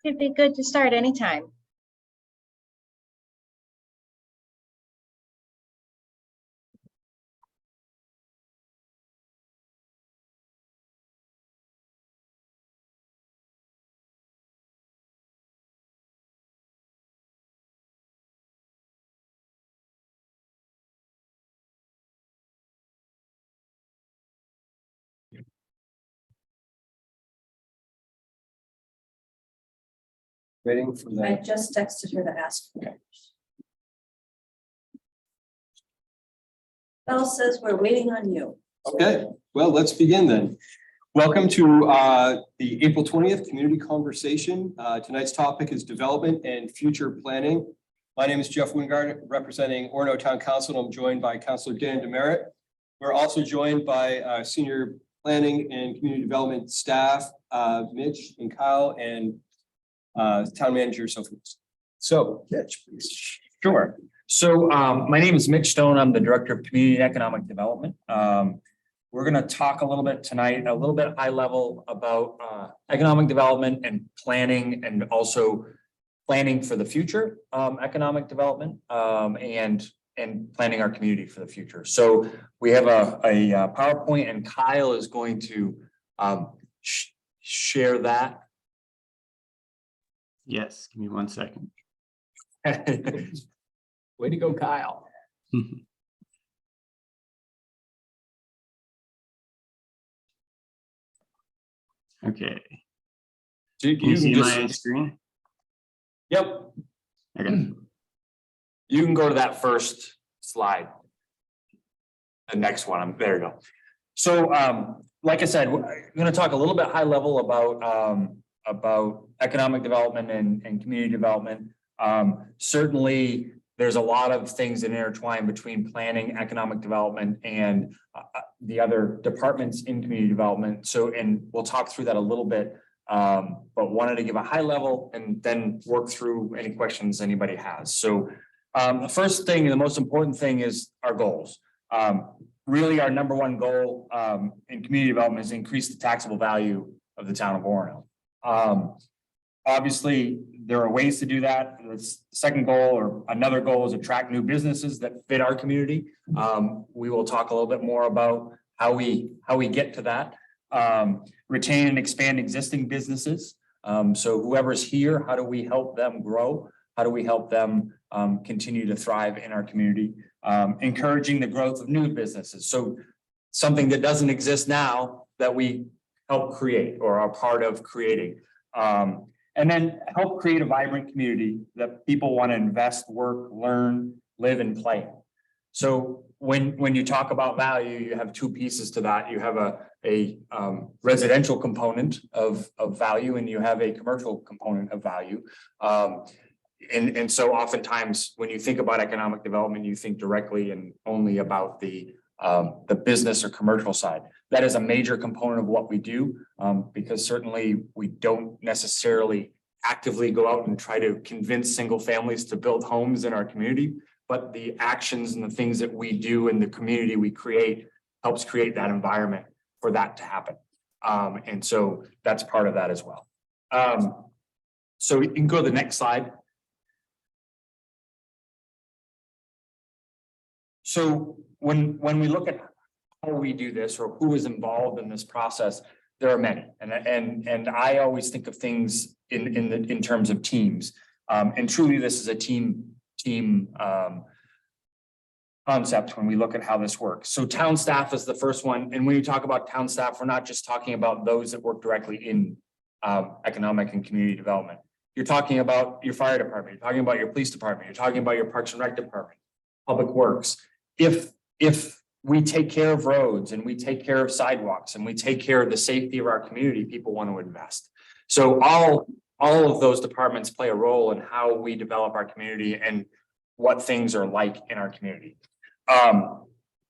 It'd be good to start anytime. Waiting for I that. just texted her to ask. Bell says we're waiting on you. Okay, well, let's begin then. Welcome to the April 20th community conversation. Tonight's topic is development and future planning. My name is Jeff Wingard, representing Orono Town Council. I'm joined by Councilor Dan Demerit. We're also joined by senior planning and community development staff, Mitch and Kyle, and town manager Sophie. So, Mitch, please. Sure. So my name is Mitch Stone. I'm the Director of Community and Economic Development. We're going to talk a little bit tonight, a little bit high level about economic development and planning, and also planning for the future, economic development, and planning our community for the future. So we have a PowerPoint, and Kyle is going to share that. Yes, give me 1 second. Way to go, Kyle. Okay, So can you see just, my screen? yep, Okay, you can go to that first slide. The next one, there you go. So like I said, we're going to talk a little bit high level about economic development and community development. Certainly, there's a lot of things that intertwine between planning, economic development, and the other departments in community development. So, and we'll talk through that a little bit, but wanted to give a high level and then work through any questions anybody has. So the first thing, the most important thing is our goals. Really, our number one goal in community development is increase the taxable value of the town of Orono. Obviously, there are ways to do that. The second goal, or another goal, is attract new businesses that fit our community. We will talk a little bit more about how we get to that. Retain and expand existing businesses. So whoever's here, how do we help them grow? How do we help them continue to thrive in our community? Encouraging the growth of new businesses. So something that doesn't exist now that we help create or are part of creating. And then help create a vibrant community that people want to invest, work, learn, live, and play in. So when you talk about value, you have two pieces to that. You have a residential component of value, and you have a commercial component of value. And so oftentimes when you think about economic development, you think directly and only about the business or commercial side. That is a major component of what we do, because certainly we don't necessarily actively go out and try to convince single families to build homes in our community, but the actions and the things that we do in the community we create helps create that environment for that to happen. And so that's part of that as well. So you can go to the next slide. So when we look at how we do this or who is involved in this process, there are many, and I always think of things in terms of teams, and truly this is a team concept when we look at how this works. So town staff is the first one, and when you talk about town staff, we're not just talking about those that work directly in economic and community development. You're talking about your fire department, you're talking about your police department, you're talking about your parks and rec department, public works. If we take care of roads and we take care of sidewalks and we take care of the safety of our community, people want to invest. So all of those departments play a role in how we develop our community and what things are like in our community.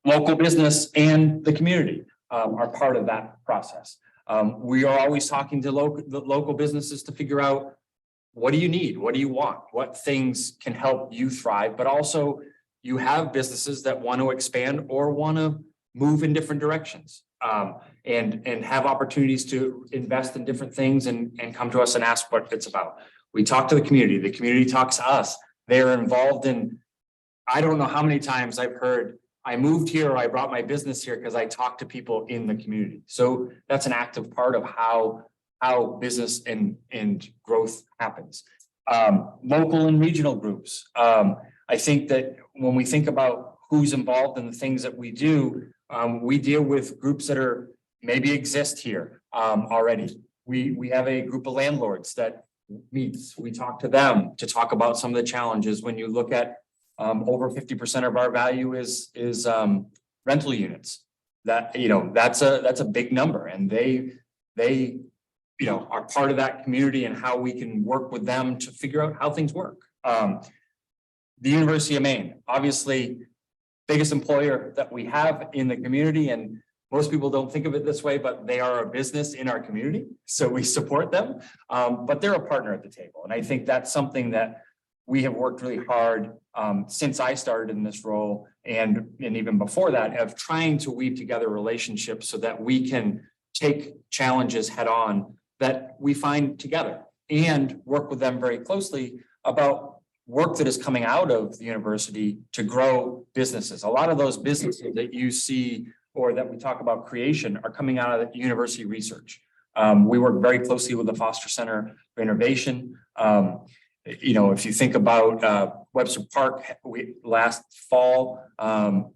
Local business and the community are part of that process. We are always talking to the local businesses to figure out, what do you need? What do you want? What things can help you thrive? But also, you have businesses that want to expand or want to move in different directions. and have opportunities to invest in different things and come to us and ask what it's about. We talk to the community talks to us. They're involved in, I don't know how many times I've heard, I moved here or I brought my business here because I talked to people in the community. So that's an active part of how business and growth happens. Local and regional groups. I think that when we think about who's involved in the things that we do, we deal with groups that are maybe exist here already. We have a group of landlords that meets. We talk to them to talk about some of the challenges. When you look at over 50% of our value is rental units. That, you know, that's a big number, and they you know, are part of that community and how we can work with them to figure out how things work. The University of Maine, obviously, biggest employer that we have in the community, and most people don't think of it this way, but they are a business in our community, so we support them. But they're a partner at the table, and I think that's something that we have worked really hard since I started in this role, and even before that, of trying to weave together relationships so that we can take challenges head on that we find together and work with them very closely about work that is coming out of the university to grow businesses. A lot of those businesses that you see or that we talk about creation are coming out of the university research. We work very closely with the Foster Center for Innovation. You know, if you think about Webster Park, last fall,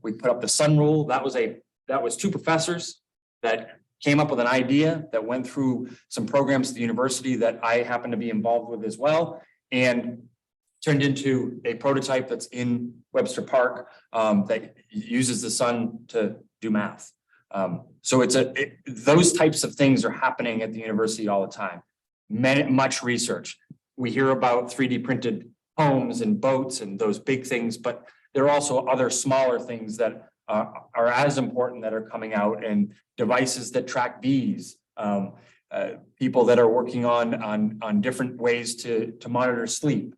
we put up the Sun Rule. That was two professors that came up with an idea that went through some programs at the university that I happen to be involved with as well, and turned into a prototype that's in Webster Park that uses the sun to do math. So those types of things are happening at the university all the time. Much research. We hear about 3D printed homes and boats and those big things, but there are also other smaller things that are as important that are coming out, and devices that track bees, people that are working on different ways to monitor sleep.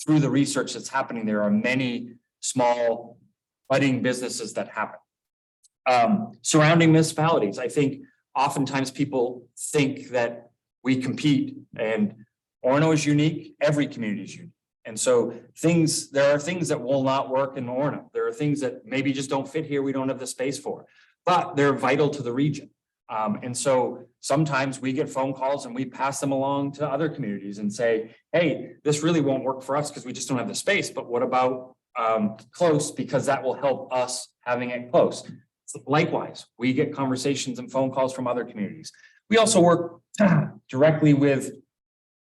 Through the research that's happening, there are many small budding businesses that happen. Surrounding municipalities, I think oftentimes people think that we compete, and Orono is unique, every community is unique. And so there are things that will not work in Orono. There are things that maybe just don't fit here, we don't have the space for, but they're vital to the region. And so sometimes we get phone calls and we pass them along to other communities and say, hey, this really won't work for us because we just don't have the space, but what about close, because that will help us having it close. Likewise, we get conversations and phone calls from other communities. We also work directly with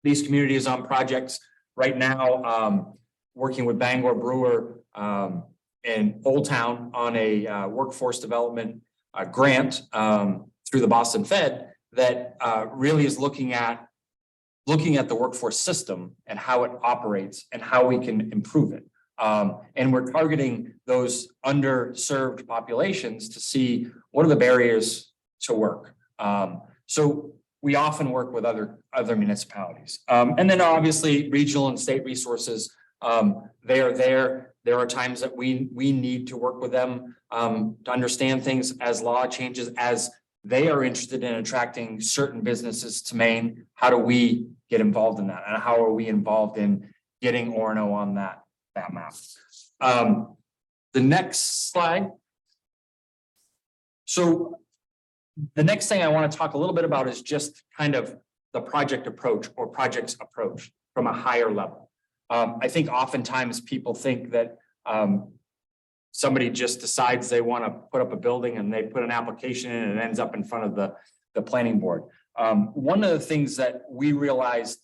these communities on projects right now, working with Bangor Brewer and Old Town on a workforce development grant through the Boston Fed that really is looking at the workforce system and how it operates and how we can improve it. And we're targeting those underserved populations to see what are the barriers to work. So we often work with other municipalities. And then obviously regional and state resources, they are there. There are times that we need to work with them to understand things as law changes, as they are interested in attracting certain businesses to Maine. How do we get involved in that? And how are we involved in getting Orono on that map? The next slide. So the next thing I want to talk a little bit about is just kind of the project approach or projects approach from a higher level. I think oftentimes people think that somebody just decides they want to put up a building and they put an application in and it ends up in front of the planning board. One of the things that we realized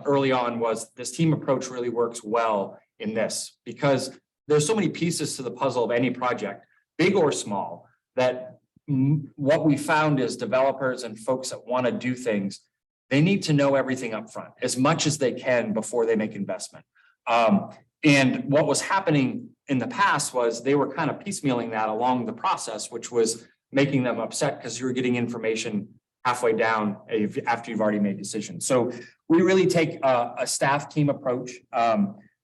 early on was this team approach really works well in this, because there's so many pieces to the puzzle of any project, big or small, that what we found is developers and folks that want to do things, they need to know everything up front as much as they can before they make investment. And what was happening in the past was they were kind of piecemealing that along the process, which was making them upset because you were getting information halfway down after you've already made decisions. So we really take a staff team approach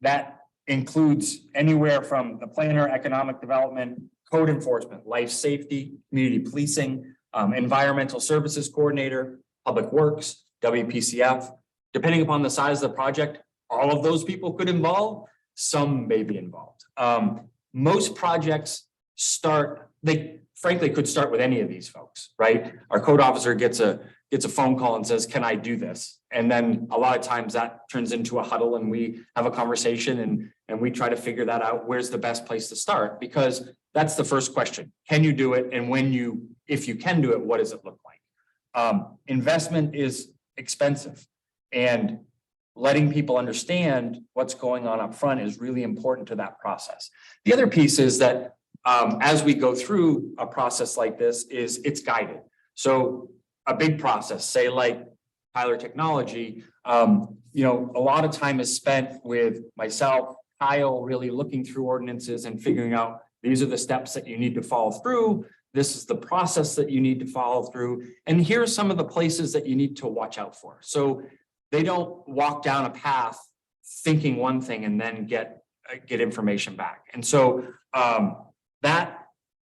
that includes anywhere from the planner, economic development, code enforcement, life safety, community policing, environmental services coordinator, public works, WPCF. Depending upon the size of the project, all of those people could involve, some may be involved. Most projects they frankly could start with any of these folks, right? Our code officer gets a phone call and says, can I do this? And then a lot of times that turns into a huddle and we have a conversation and we try to figure that out. Where's the best place to start? Because that's the first question. Can you do it? And if you can do it, what does it look like? Investment is expensive, and letting people understand what's going on up front is really important to that process. The other piece is that as we go through a process like this, it's guided. So a big process, say like Tyler Technology, a lot of time is spent with myself, Kyle, really looking through ordinances and figuring out these are the steps that you need to follow through. This is the process that you need to follow through. And here are some of the places that you need to watch out for. So they don't walk down a path thinking one thing and then get information back. And so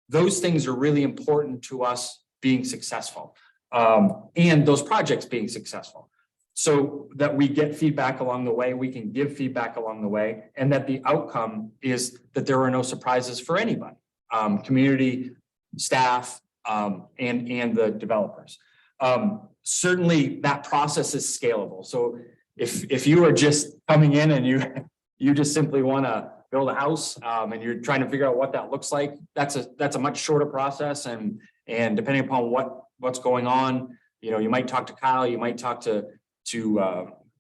those things are really important to us being successful, and those projects being successful, so that we get feedback along the way, we can give feedback along the way, and that the outcome is that there are no surprises for anybody, community, staff, and the developers. Certainly that process is scalable. So if you are just coming in and you just simply want to build a house, and you're trying to figure out what that looks like, that's a much shorter process. And depending upon what's going on, you might talk to Kyle, you might talk to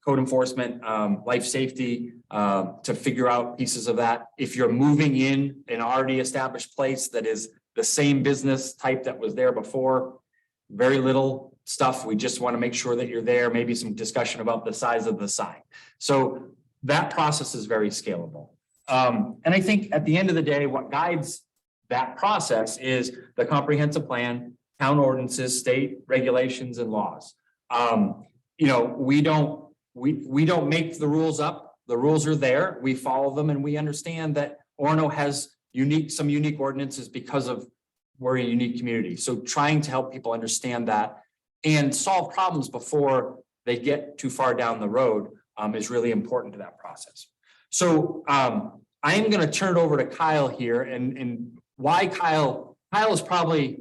code enforcement, life safety, to figure out pieces of that. If you're moving in an already established place that is the same business type that was there before, very little stuff. We just want to make sure that you're there, maybe some discussion about the size of the sign. So that process is very scalable. And I think at the end of the day, what guides that process is the comprehensive plan, town ordinances, state regulations, and laws. We don't make the rules up. The rules are there. We follow them, and we understand that Orono has some unique ordinances because of we're a unique community. So trying to help people understand that and solve problems before they get too far down the road is really important to that process. So I am going to turn it over to Kyle here, and why Kyle is probably,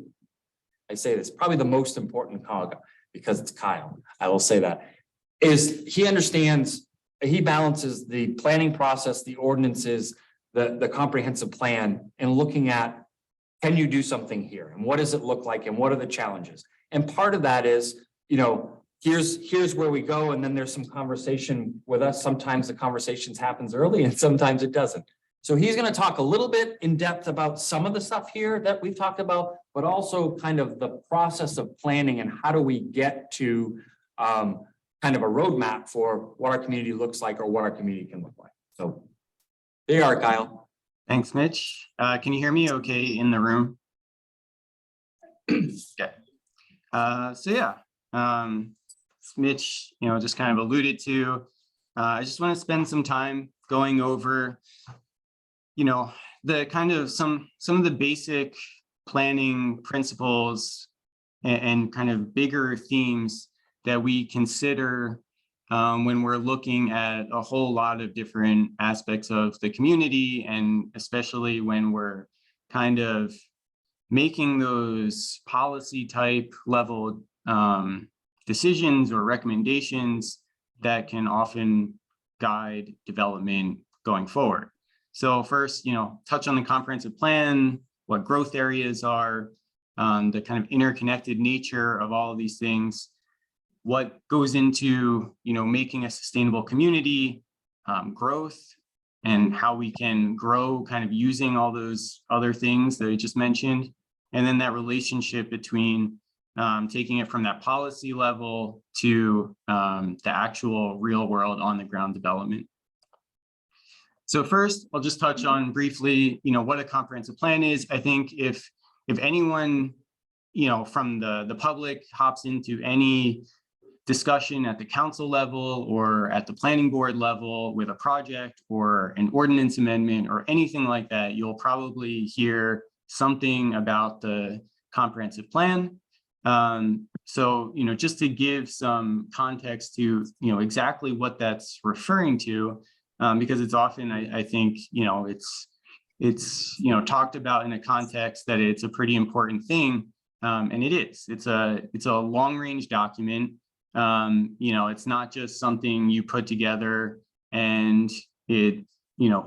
I say this, probably the most important cog, because it's Kyle. I will say that is he understands, he balances the planning process, the ordinances, the comprehensive plan, and looking at, can you do something here? And what does it look like? And what are the challenges? And part of that is, here's where we go. And then there's some conversation with us. Sometimes the conversations happens early and sometimes it doesn't. So he's going to talk a little bit in depth about some of the stuff here that we've talked about, but also kind of the process of planning and how do we get to kind of a roadmap for what our community looks like or what our community can look like. So there you are, Kyle. Thanks, Mitch. Can you hear me okay in the room? Okay. Mitch, just kind of alluded to, I just want to spend some time going over, the kind of some of the basic planning principles and kind of bigger themes that we consider when we're looking at a whole lot of different aspects of the community, and especially when we're kind of making those policy type level decisions or recommendations that can often guide development going forward. So first, touch on the comprehensive plan, what growth areas are, the kind of interconnected nature of all of these things, what goes into, making a sustainable community, growth, and how we can grow kind of using all those other things that I just mentioned. And then that relationship between taking it from that policy level to the actual real world on the ground development. So first, I'll just touch on briefly, what a comprehensive plan is. I think if anyone, from the public hops into any discussion at the council level or at the planning board level with a project or an ordinance amendment or anything like that, you'll probably hear something about the comprehensive plan. So, just to give some context to, exactly what that's referring to, because it's often, I think, it's talked about in a context that it's a pretty important thing. And it is. It's a long range document. It's not just something you put together and it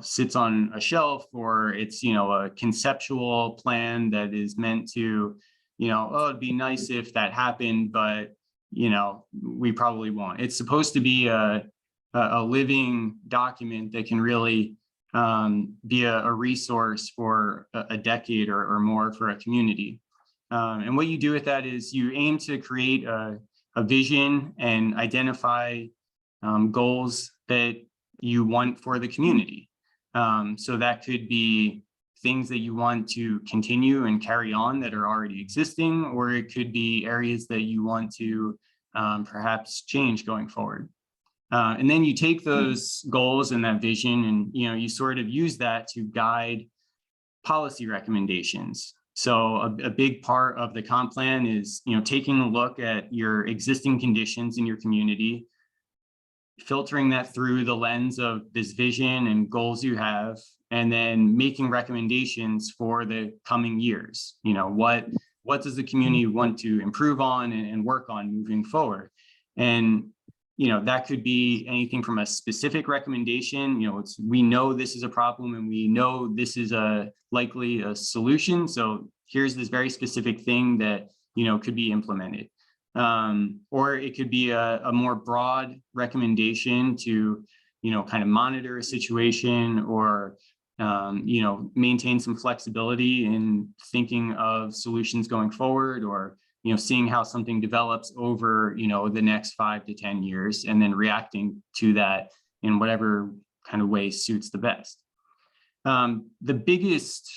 sits on a shelf, or it's a conceptual plan that is meant to oh, it'd be nice if that happened, but we probably won't. It's supposed to be a living document that can really be a resource for a decade or more for a community. And what you do with that is you aim to create a vision and identify goals that you want for the community. So that could be things that you want to continue and carry on that are already existing, or it could be areas that you want to perhaps change going forward. And then you take those goals and that vision and you sort of use that to guide policy recommendations. So a big part of the comp plan is taking a look at your existing conditions in your community, filtering that through the lens of this vision and goals you have, and then making recommendations for the coming years. What does the community want to improve on and work on moving forward? And that could be anything from a specific recommendation. We know this is a problem and we know this is likely a solution. So here's this very specific thing that could be implemented. Or it could be a more broad recommendation to kind of monitor a situation, or maintain some flexibility in thinking of solutions going forward, or seeing how something develops over the next 5 to 10 years, and then reacting to that in whatever kind of way suits the best. The biggest,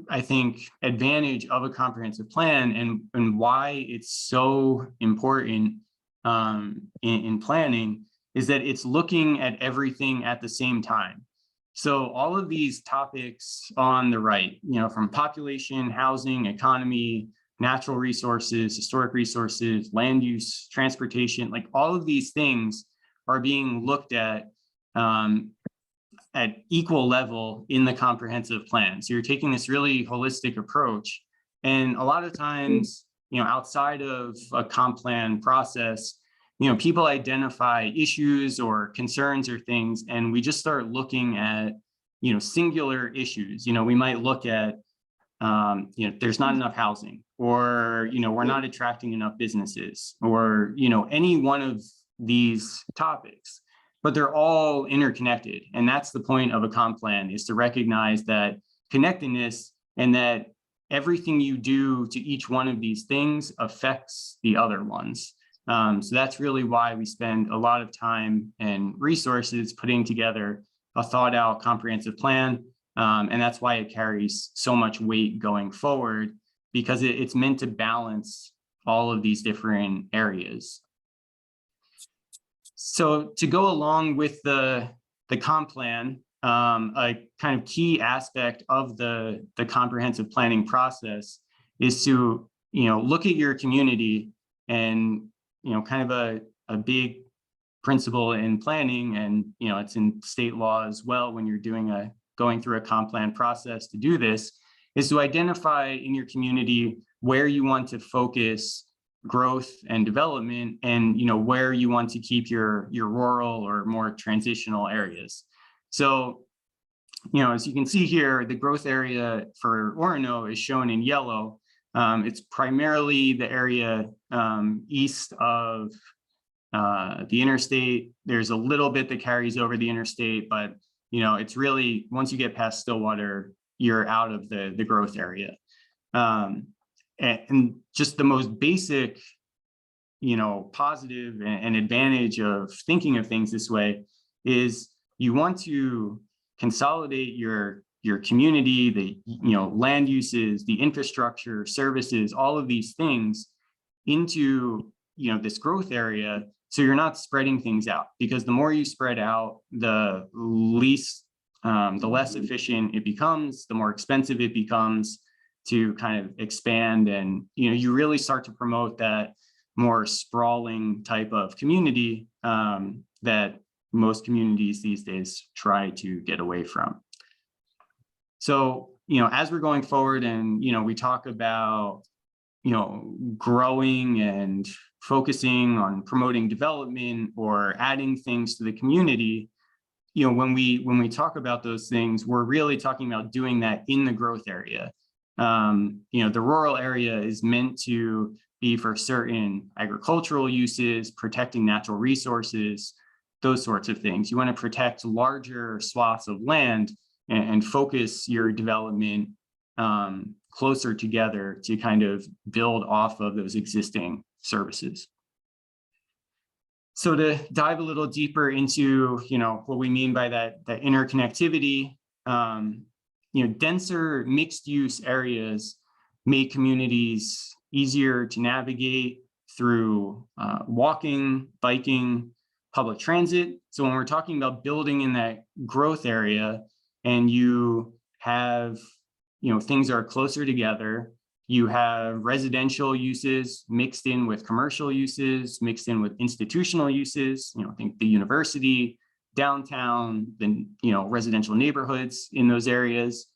I think, advantage of a comprehensive plan and why it's so important in planning is that it's looking at everything at the same time. So all of these topics on the right, from population, housing, economy, natural resources, historic resources, land use, transportation, like all of these things are being looked at equal level in the comprehensive plan. So you're taking this really holistic approach. And a lot of times, outside of a comp plan process, people identify issues or concerns or things, and we just start looking at, singular issues. We might look at, there's not enough housing, or, we're not attracting enough businesses, or, any one of these topics, but they're all interconnected. And that's the point of a comp plan, is to recognize that connectedness, and that everything you do to each one of these things affects the other ones. So that's really why we spend a lot of time and resources putting together a thought out comprehensive plan. And that's why it carries so much weight going forward, because it's meant to balance all of these different areas. So to go along with the comp plan, a kind of key aspect of the comprehensive planning process is to, look at your community, and, kind of a big principle in planning, and, it's in state law as well when you're going through a comp plan process to do this, is to identify in your community where you want to focus growth and development, and where you want to keep your rural or more transitional areas. So, as you can see here, the growth area for Orono is shown in yellow. It's primarily the area east of the interstate. There's a little bit that carries over the interstate, but it's really, once you get past Stillwater, you're out of the growth area. And just the most basic, positive and advantage of thinking of things this way is you want to consolidate your community, the land uses, the infrastructure, services, all of these things into this growth area, so you're not spreading things out, because the more you spread out, the least the less efficient it becomes, the more expensive it becomes to kind of expand. And, you really start to promote that more sprawling type of community that most communities these days try to get away from. So, as we're going forward and, we talk about, growing and focusing on promoting development or adding things to the community, when we talk about those things, we're really talking about doing that in the growth area. The rural area is meant to be for certain agricultural uses, protecting natural resources, those sorts of things. You want to protect larger swaths of land and focus your development closer together to kind of build off of those existing services. So to dive a little deeper into, what we mean by that interconnectivity, denser mixed use areas make communities easier to navigate through walking, biking, public transit. So when we're talking about building in that growth area and you have, things are closer together, you have residential uses mixed in with commercial uses, mixed in with institutional uses, think the university, downtown, then, residential neighborhoods in those areas,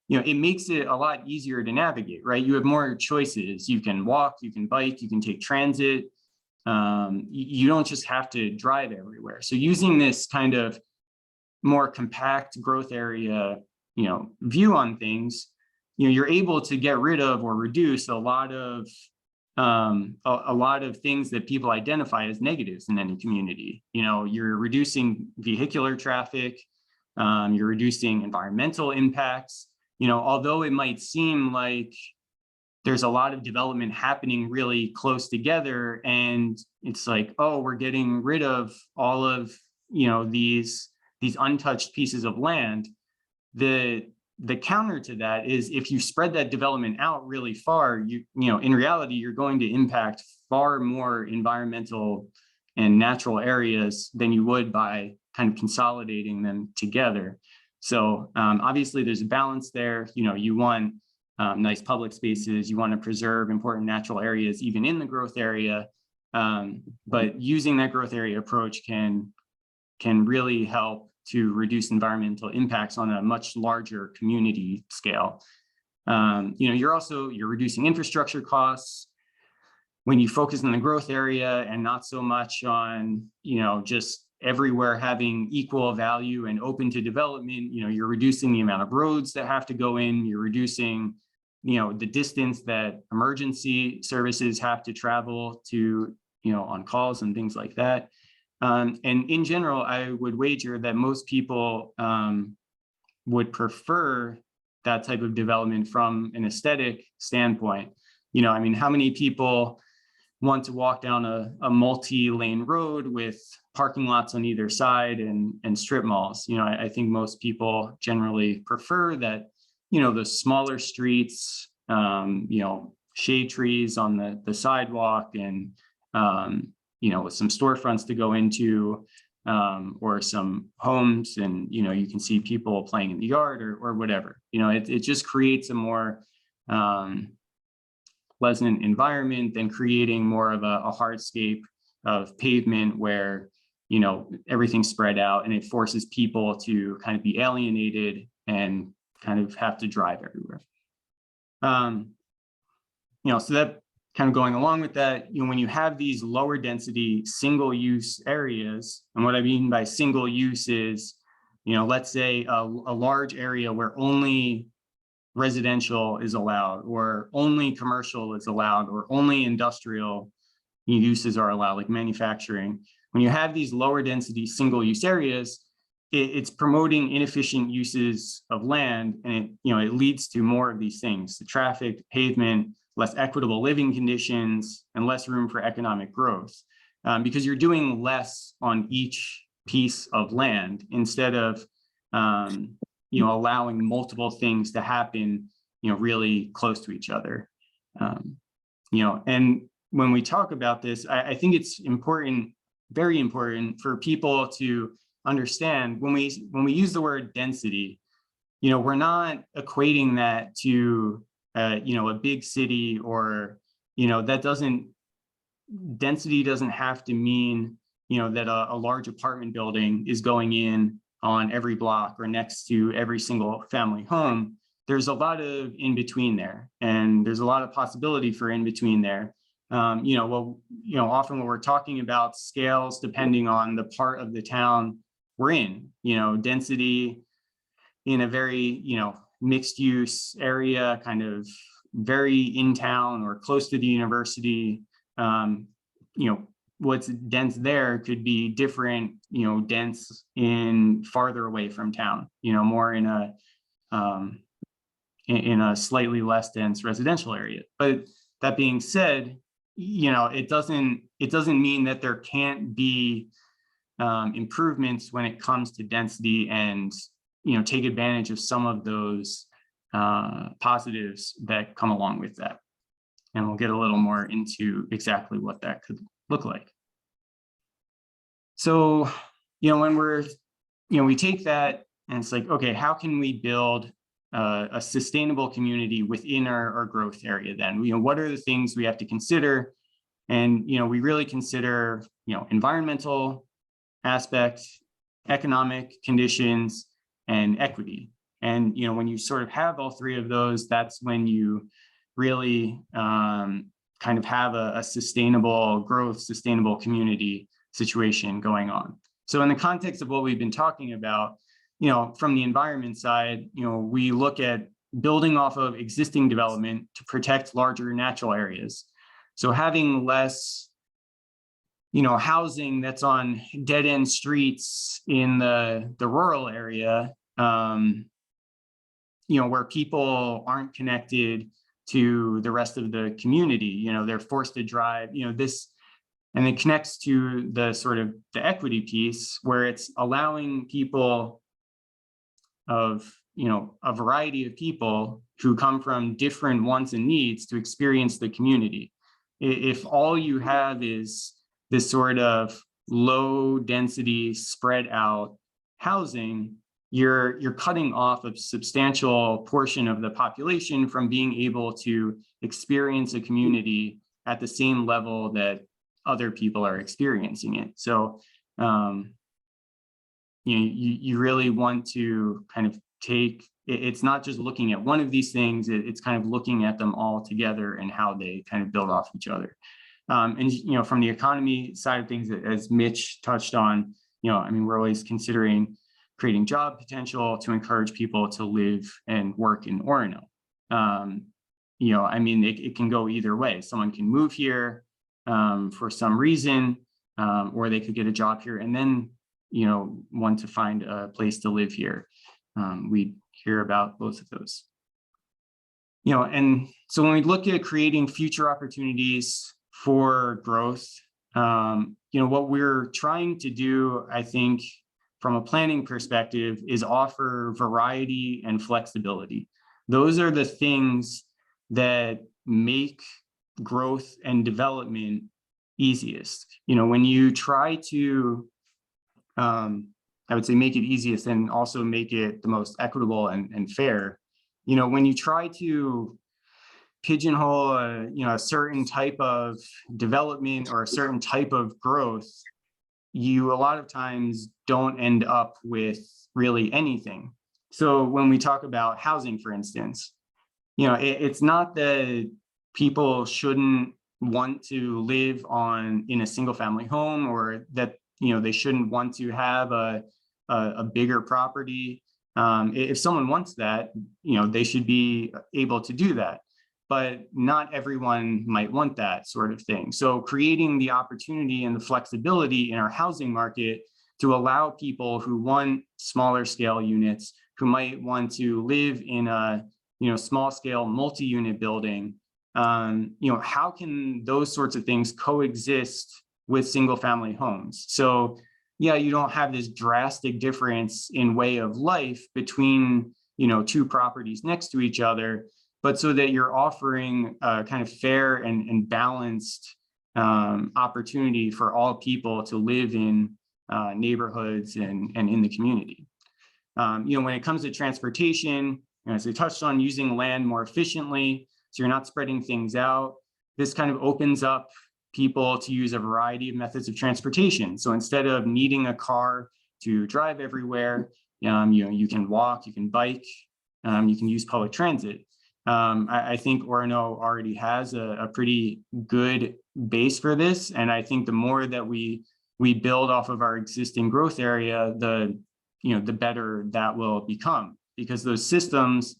it makes it a lot easier to navigate, right? You have more choices. You can walk, you can bike, you can take transit. You don't just have to drive everywhere. So using this kind of more compact growth area, view on things, you're able to get rid of or reduce a lot of things that people identify as negatives in any community. You're reducing vehicular traffic, you're reducing environmental impacts. Although it might seem like there's a lot of development happening really close together, and it's like, oh, we're getting rid of all of these untouched pieces of land. The counter to that is if you spread that development out really far, in reality, you're going to impact far more environmental and natural areas than you would by kind of consolidating them together. So obviously there's a balance there. You want nice public spaces, you want to preserve important natural areas even in the growth area, but using that growth area approach can really help to reduce environmental impacts on a much larger community scale. You're reducing infrastructure costs when you focus on the growth area and not so much on, just everywhere having equal value and open to development. You're reducing the amount of roads that have to go in, you're reducing, the distance that emergency services have to travel to, on calls and things like that. And in general, I would wager that most people would prefer that type of development from an aesthetic standpoint. How many people want to walk down a multi-lane road with parking lots on either side and strip malls? I think most people generally prefer that, the smaller streets, shade trees on the sidewalk and, with some storefronts to go into, or some homes, and you can see people playing in the yard or whatever. It just creates a more pleasant environment than creating more of a hardscape of pavement where everything's spread out and it forces people to kind of be alienated and kind of have to drive everywhere. So that kind of going along with that, when you have these lower density single use areas, and what I mean by single use is, let's say a large area where only residential is allowed, or only commercial is allowed, or only industrial uses are allowed, like manufacturing. When you have these lower density single use areas, it's promoting inefficient uses of land, and it leads to more of these things: the traffic, pavement, less equitable living conditions, and less room for economic growth, because you're doing less on each piece of land instead of allowing multiple things to happen really close to each other. And when we talk about this, I think it's important, very important, for people to understand when we use the word density, we're not equating that to a big city, or density doesn't have to mean that a large apartment building is going in on every block or next to every single family home. There's a lot of in between there, and there's a lot of possibility for in between there. Often when we're talking about scales, depending on the part of the town we're in, density in a very, mixed use area, kind of very in town or close to the university, what's dense there could be different, dense in farther away from town, more in a slightly less dense residential area. But that being said, it doesn't mean that there can't be improvements when it comes to density, and take advantage of some of those positives that come along with that. And we'll get a little more into exactly what that could look like. So, when we take that and it's like, okay, how can we build a sustainable community within our growth area then? What are the things we have to consider? And, we really consider, environmental aspect, economic conditions, and equity. And, when you sort of have all three of those, that's when you really kind of have a sustainable growth, sustainable community situation going on. So in the context of what we've been talking about, from the environment side, we look at building off of existing development to protect larger natural areas. So having less, housing that's on dead end streets in the rural area, where people aren't connected to the rest of the community, they're forced to drive, this, and it connects to the sort of the equity piece, where it's allowing people of, a variety of people who come from different wants and needs to experience the community. If all you have is this sort of low density spread out housing, you're cutting off a substantial portion of the population from being able to experience a community at the same level that other people are experiencing it. So, you really want to kind of it's not just looking at one of these things, it's kind of looking at them all together and how they kind of build off each other. And, from the economy side of things, as Mitch touched on, we're always considering creating job potential to encourage people to live and work in Orono. It can go either way. Someone can move here for some reason, or they could get a job here and then, want to find a place to live here. We hear about both of those. And so when we look at creating future opportunities for growth, what we're trying to do, I think, from a planning perspective, is offer variety and flexibility. Those are the things that make growth and development easiest. When you try to, I would say, make it easiest and also make it the most equitable and fair, when you try to pigeonhole a certain type of development or a certain type of growth, you a lot of times don't end up with really anything. So when we talk about housing, for instance, it's not that people shouldn't want to live in a single family home, or that they shouldn't want to have a bigger property. If someone wants that, they should be able to do that. But not everyone might want that sort of thing. So creating the opportunity and the flexibility in our housing market to allow people who want smaller scale units, who might want to live in a small scale multi-unit building, how can those sorts of things coexist with single family homes? So yeah, you don't have this drastic difference in way of life between two properties next to each other, but so that you're offering a kind of fair and balanced opportunity for all people to live in neighborhoods and in the community. When it comes to transportation, as I touched on, using land more efficiently, so you're not spreading things out. This kind of opens up people to use a variety of methods of transportation. So instead of needing a car to drive everywhere, you can walk, you can bike, you can use public transit. I think Orono already has a pretty good base for this. And I think the more that we build off of our existing growth area, the better that will become, because those systems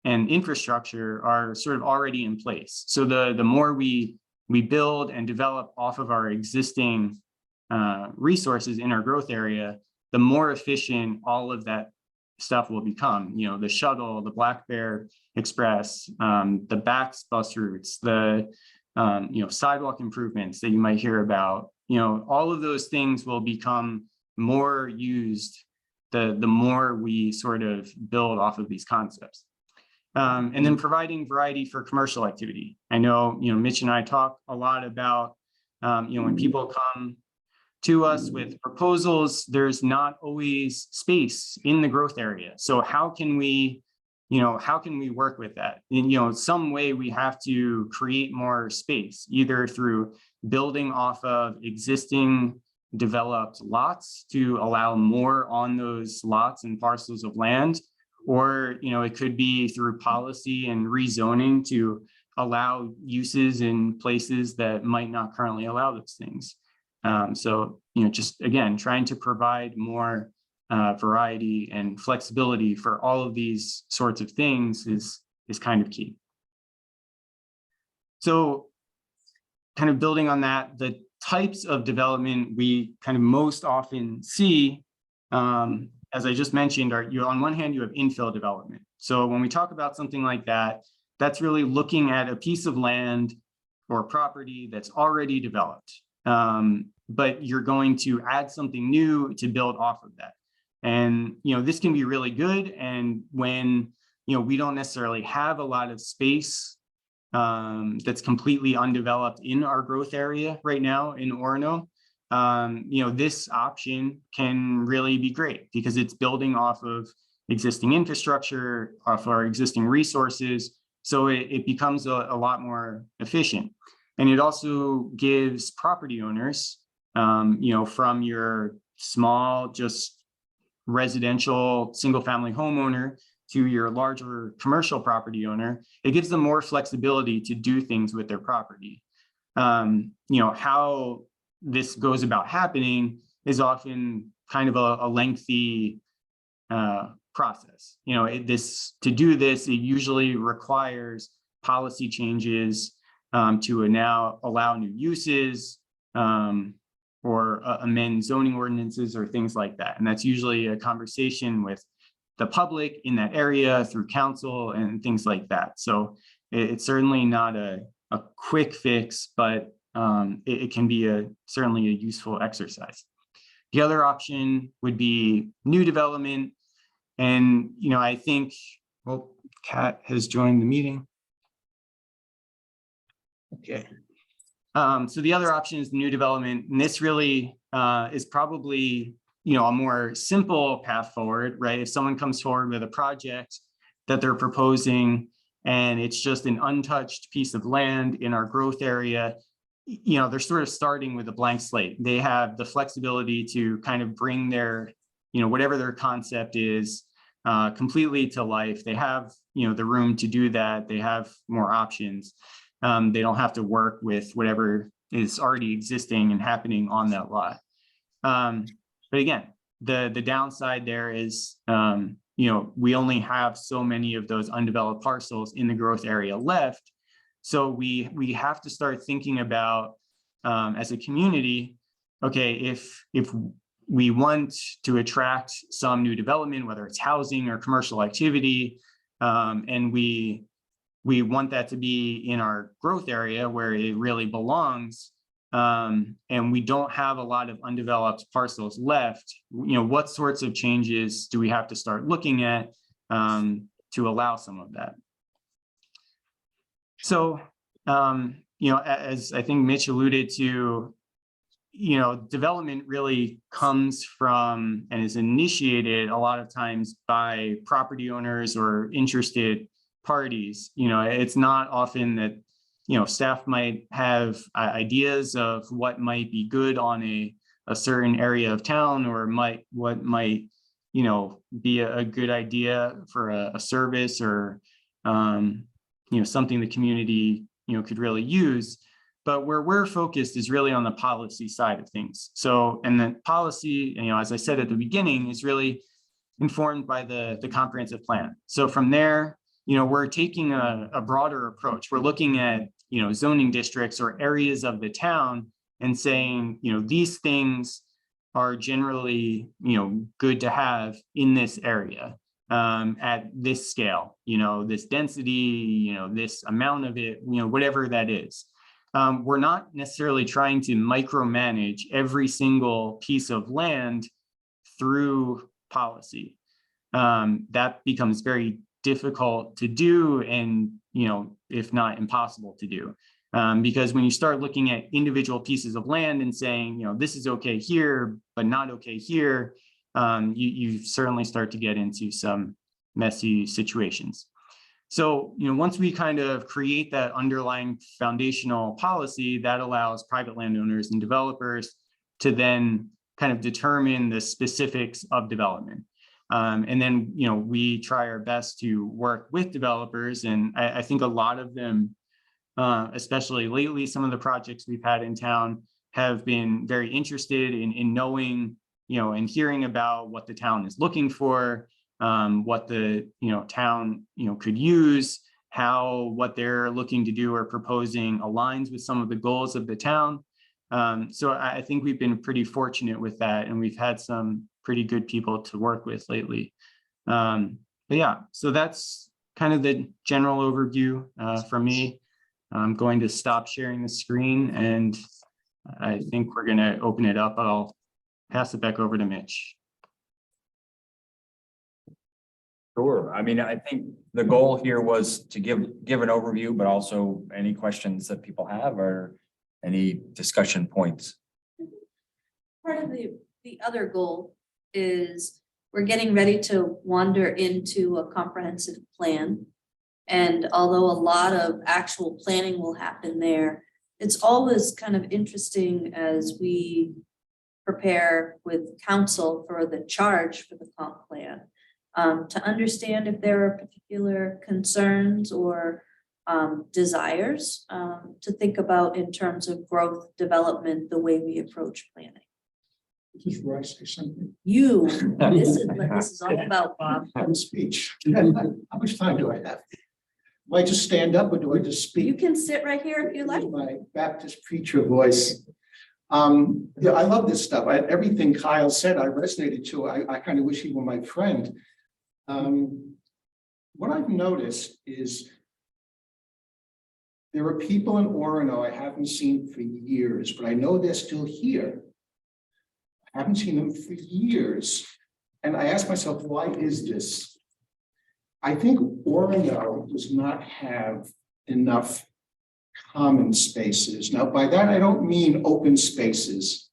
and infrastructure are sort of already in place. So the more we build and develop off of our existing resources in our growth area, the more efficient all of that stuff will become. The shuttle, the Black Bear Express, the BAX bus routes, the sidewalk improvements that you might hear about. All of those things will become more used the more we sort of build off of these concepts. And then providing variety for commercial activity. I know, Mitch and I talk a lot about, when people come to us with proposals, there's not always space in the growth area. So how can we work with that? In some way we have to create more space, either through building off of existing developed lots to allow more on those lots and parcels of land, or it could be through policy and rezoning to allow uses in places that might not currently allow those things. So just again, trying to provide more variety and flexibility for all of these sorts of things is kind of key. So kind of building on that, the types of development we kind of most often see, as I just mentioned, on one hand, you have infill development. So when we talk about something like that, that's really looking at a piece of land or property that's already developed, but you're going to add something new to build off of that. And this can be really good. And when we don't necessarily have a lot of space that's completely undeveloped in our growth area right now in Orono, this option can really be great because it's building off of existing infrastructure, off our existing resources. So it becomes a lot more efficient. And it also gives property owners, from your small, just residential single family homeowner to your larger commercial property owner, it gives them more flexibility to do things with their property. How this goes about happening is often kind of a lengthy process. To do this, it usually requires policy changes to now allow new uses or amend zoning ordinances or things like that. And that's usually a conversation with the public in that area through council and things like that. So it's certainly not a quick fix, but it can be certainly a useful exercise. The other option would be new development. And, I think, well, Kat has joined the meeting. Okay. So the other option is new development. And this really is probably, a more simple path forward, right? If someone comes forward with a project that they're proposing and it's just an untouched piece of land in our growth area, they're sort of starting with a blank slate. They have the flexibility to kind of bring their, whatever their concept is, completely to life. They have, the room to do that. They have more options. They don't have to work with whatever is already existing and happening on that lot. But again, the downside there is, we only have so many of those undeveloped parcels in the growth area left. So we have to start thinking about, as a community, okay, if we want to attract some new development, whether it's housing or commercial activity, and we want that to be in our growth area where it really belongs, and we don't have a lot of undeveloped parcels left, what sorts of changes do we have to start looking at to allow some of that? So, as I think Mitch alluded to, development really comes from and is initiated a lot of times by property owners or interested parties. It's not often that, staff might have ideas of what might be good on a certain area of town, or what might, be a good idea for a service, or, something the community, could really use. But where we're focused is really on the policy side of things. So, and the policy, as I said at the beginning, is really informed by the comprehensive plan. So from there, we're taking a broader approach. We're looking at, zoning districts or areas of the town and saying, these things are generally, good to have in this area at this scale, this density, this amount of it, whatever that is. We're not necessarily trying to micromanage every single piece of land through policy. That becomes very difficult to do, and if not impossible to do, because when you start looking at individual pieces of land and saying, this is okay here but not okay here, you certainly start to get into some messy situations. So, once we kind of create that underlying foundational policy, that allows private landowners and developers to then kind of determine the specifics of development. And then, we try our best to work with developers. And I think a lot of them, especially lately, some of the projects we've had in town have been very interested in knowing, and hearing about what the town is looking for, what the town could use, how what they're looking to do or proposing aligns with some of the goals of the town. So I think we've been pretty fortunate with that, and we've had some pretty good people to work with lately. But yeah, so that's kind of the general overview from me. I'm going to stop sharing the screen, and I think we're going to open it up. I'll pass it back over to Mitch. Sure. I mean, I think the goal here was to give an overview, but also any questions that people have or any discussion points. Part of the other goal is we're getting ready to wander into a comprehensive plan. And although a lot of actual planning will happen there, it's always kind of interesting as we prepare with council for the charge for the comp plan, to understand if there are particular concerns or desires to think about in terms of growth development, the way we approach planning. This is where I say something. This is what this is all about, Bob. Have a speech. How much time do I have? Do I just stand up or do I just speak? You can sit right here if you like. My Baptist preacher voice. Yeah, I love this stuff. Everything Kyle said, I resonated to. I kind of wish he were my friend. What I've noticed is there are people in Orono I haven't seen for years, but I know they're still here. I haven't seen them for years. And I ask myself, why is this? I think Orono does not have enough common spaces. Now, by that, I don't mean open spaces,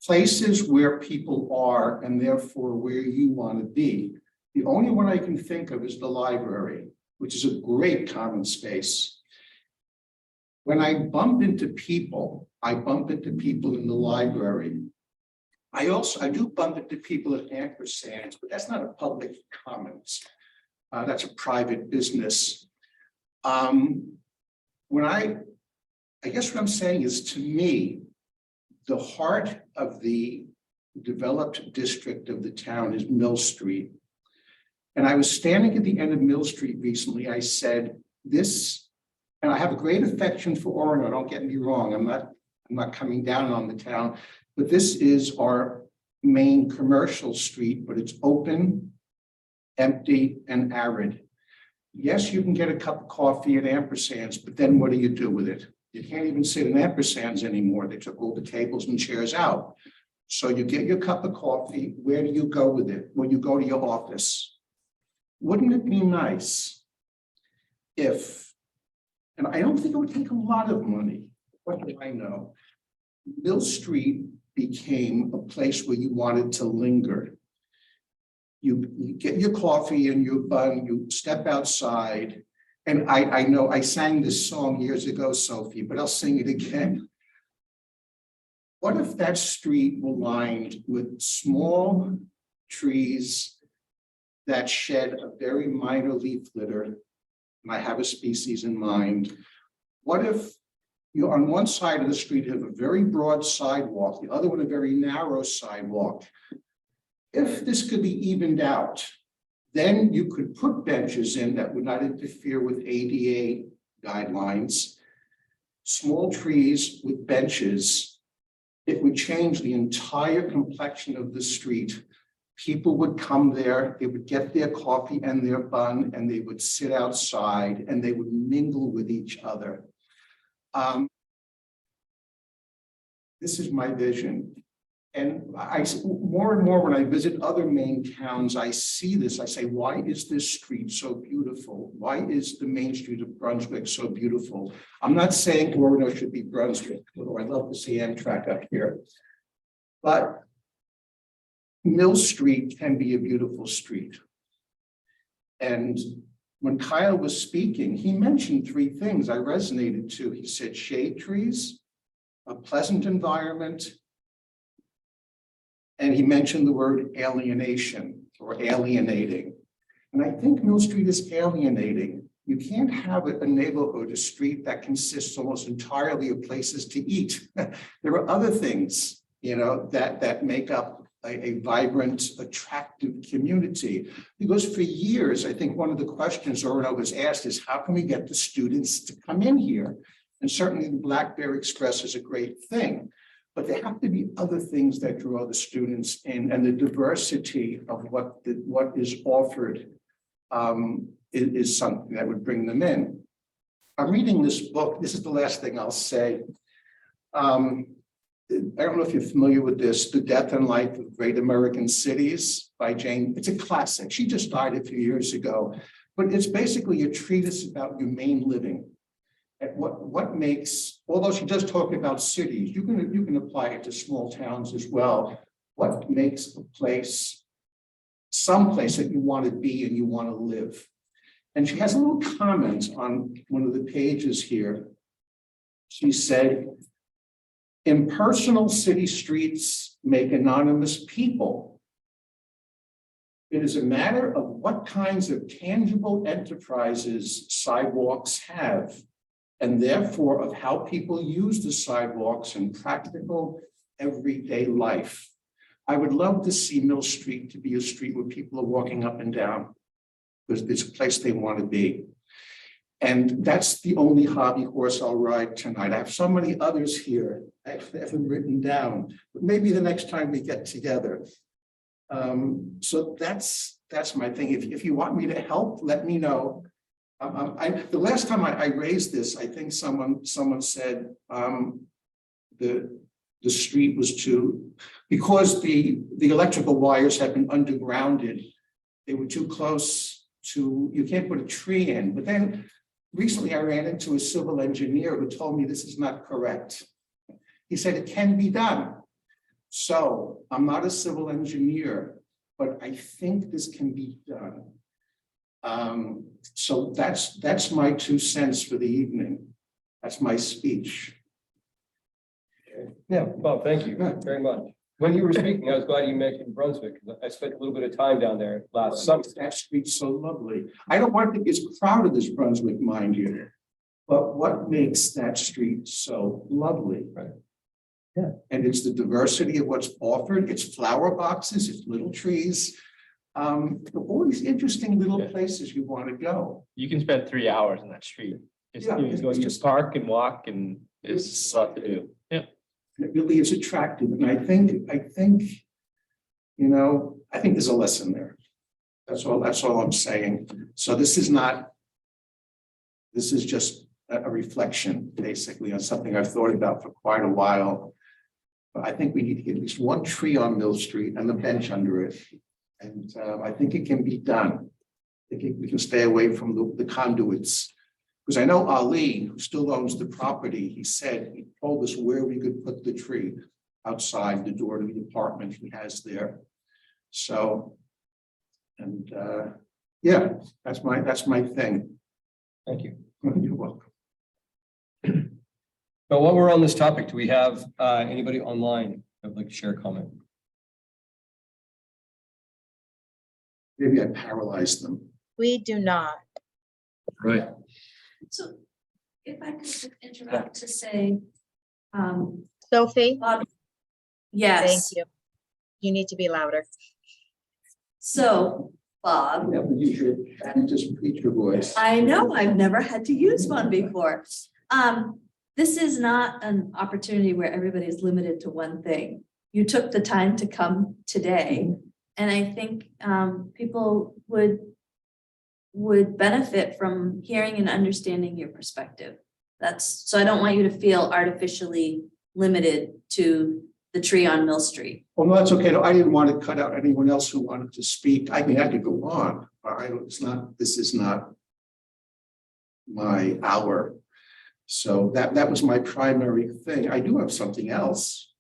places where people are and therefore where you want to be. The only one I can think of is the library, which is a great common space. When I bump into people, I bump into people in the library. I do bump into people at ampersands, but that's not a public commons. That's a private business. I guess what I'm saying is, to me, the heart of the developed district of the town is Mill Street. And I was standing at the end of Mill Street recently. I said this, and I have a great affection for Orono, don't get me wrong. I'm not coming down on the town, but this is our main commercial street, but it's open, empty, and arid. Yes, you can get a cup of coffee at ampersands, but then what do you do with it? You can't even sit in ampersands anymore. They took all the tables and chairs out. So you get your cup of coffee. Where do you go with it? Well, you go to your office. Wouldn't it be nice if, and I don't think it would take a lot of money, what do I know? Mill Street became a place where you wanted to linger. You get your coffee and your bun, you step outside. And I know I sang this song years ago, Sophie, but I'll sing it again. What if that street were lined with small trees that shed a very minor leaf litter? And I have a species in mind. What if you on one side of the street have a very broad sidewalk, the other one a very narrow sidewalk? If this could be evened out, then you could put benches in that would not interfere with ADA guidelines, small trees with benches. It would change the entire complexion of the street. People would come there, they would get their coffee and their bun, and they would sit outside and they would mingle with each other. This is my vision. And more and more when I visit other Maine towns, I see this. I say, why is this street so beautiful? Why is the main street of Brunswick so beautiful? I'm not saying Orono should be Brunswick, although I'd love to see Amtrak up here. But Mill Street can be a beautiful street. And when Kyle was speaking, he mentioned three things I resonated to. He said shade trees, a pleasant environment, and he mentioned the word alienation or alienating. And I think Mill Street is alienating. You can't have a neighborhood, a street that consists almost entirely of places to eat. There are other things, that make up a vibrant, attractive community. Because for years, I think one of the questions Orono was asked is, how can we get the students to come in here? And certainly the Black Bear Express is a great thing. But there have to be other things that draw the students in, and the diversity of what is offered is something that would bring them in. I'm reading this book. This is the last thing I'll say. I don't know if you're familiar with this, The Death and Life of Great American Cities by Jane. It's a classic. She just died a few years ago, but it's basically a treatise about humane living. And what makes, although she does talk about cities, you can apply it to small towns as well. What makes a place, some place that you want to be and you want to live? And she has a little comment on one of the pages here. She said, impersonal city streets make anonymous people. It is a matter of what kinds of tangible enterprises sidewalks have, and therefore of how people use the sidewalks in practical everyday life. I would love to see Mill Street to be a street where people are walking up and down because it's a place they want to be. And that's the only hobby horse I'll ride tonight. I have so many others here I haven't written down, but maybe the next time we get together. So that's my thing. If you want me to help, let me know. The last time I raised this, I think someone said the street was too, because the electrical wires had been undergrounded, they were too close to, you can't put a tree in. But then recently I ran into a civil engineer who told me this is not correct. He said it can be done. So I'm not a civil engineer, but I think this can be done. So that's my 2 cents for the evening. That's my speech. Yeah, well, thank you very much. When you were speaking, I was glad you mentioned Brunswick, because I spent a little bit of time down there last summer. That street's so lovely. I don't want to think it's crowded as Brunswick, mind you, but what makes that street so lovely? Right. Yeah, and it's the diversity of what's offered. It's flower boxes, it's little trees. All these interesting little places you want to go. You can spend 3 hours in that street. Yeah, You go, it's you just- park and walk and it's a lot to do. Yeah. It really is attractive, and I think, I think there's a lesson there. That's all I'm saying. So this is just a reflection, basically, on something I've thought about for quite a while. But I think we need to get at least one tree on Mill Street and a bench under it. And I think it can be done. I think we can stay away from the conduits. Because I know Ali, who still owns the property, he told us where we could put the tree outside the door to the apartment he has there. So, and yeah, that's my thing. Thank you. You're welcome. So while we're on this topic, do we have anybody online that would like to share a comment? Maybe I paralyzed them. We do not. Right. So if I could just interrupt to say, Sophie, Bob, thank yes, you. You need to be louder. so Bob, Yeah, but use your Baptist preacher voice. I know, I've never had to use one before. This is not an opportunity where everybody is limited to one thing. You took the time to come today, and I think people would benefit from hearing and understanding your perspective. So I don't want you to feel artificially limited to the tree on Mill Street. Well, no, that's okay. No, I didn't want to cut out anyone else who wanted to speak. I mean, I could go on. This is not my hour. So that was my primary thing. I do have something else.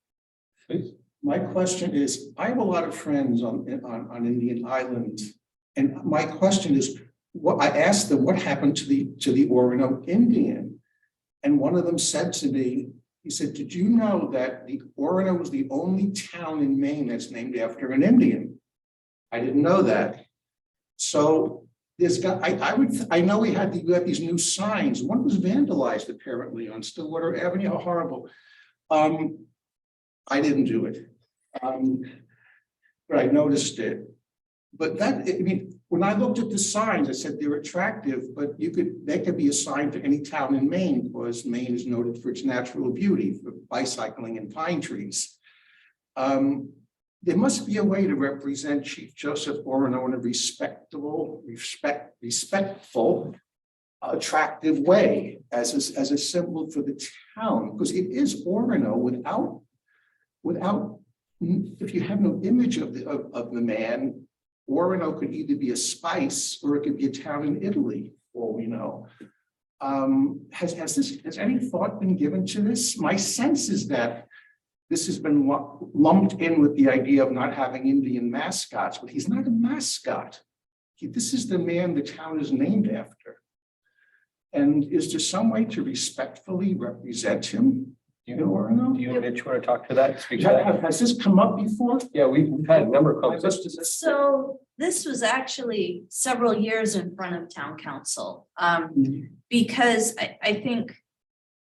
Please. My question is, I have a lot of friends on Indian Island. And my question is, I asked them what happened to the Orono Indian. And one of them said to me, he said, did you know that the Orono was the only town in Maine that's named after an Indian? I didn't know that. So this guy, I know we had these new signs. One was vandalized apparently on Stillwater Avenue. How horrible. I didn't do it. But I noticed it. But when I looked at the signs, I said they're attractive, but they could be assigned to any town in Maine because Maine is noted for its natural beauty, for bicycling and pine trees. There must be a way to represent Chief Joseph Orono in a respectful, attractive way as a symbol for the town, because it is Orono without, if you have no image of the man, Orono could either be a spice or it could be a town in Italy, for all we know. Has any thought been given to this? My sense is that this has been lumped in with the idea of not having Indian mascots, but he's not a mascot. This is the man the town is named after. And is there some way to respectfully represent him? Do you and Mitch want to talk to that? Speak to that? Has this come up before? Yeah, we've had a number of conversations. So this was actually several years in front of town council. Because I think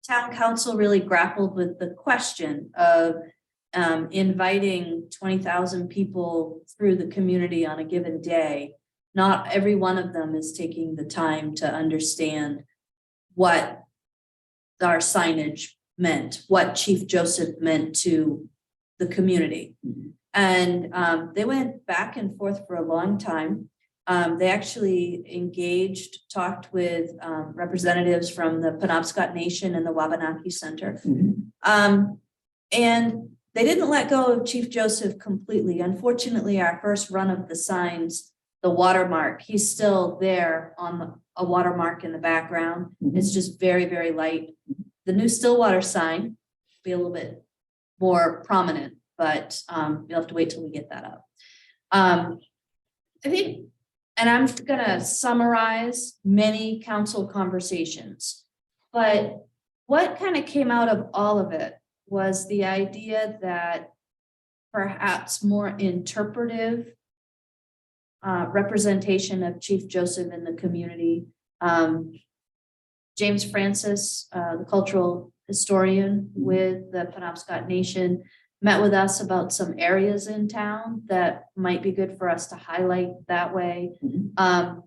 town council really grappled with the question of inviting 20,000 people through the community on a given day. Not every one of them is taking the time to understand what our signage meant, what Chief Joseph meant to the community. And they went back and forth for a long time. They actually talked with representatives from the Penobscot Nation and the Wabanaki Center. And they didn't let go of Chief Joseph completely. Unfortunately, our first run of the signs, the watermark, he's still there on a watermark in the background. It's just very, very light. The new Stillwater sign will be a little bit more prominent, but you'll have to wait till we get that up. I think, and I'm gonna summarize many council conversations, but what kind of came out of all of it was the idea that perhaps more interpretive representation of Chief Joseph in the community. James Francis, the cultural historian with the Penobscot Nation, met with us about some areas in town that might be good for us to highlight that way. To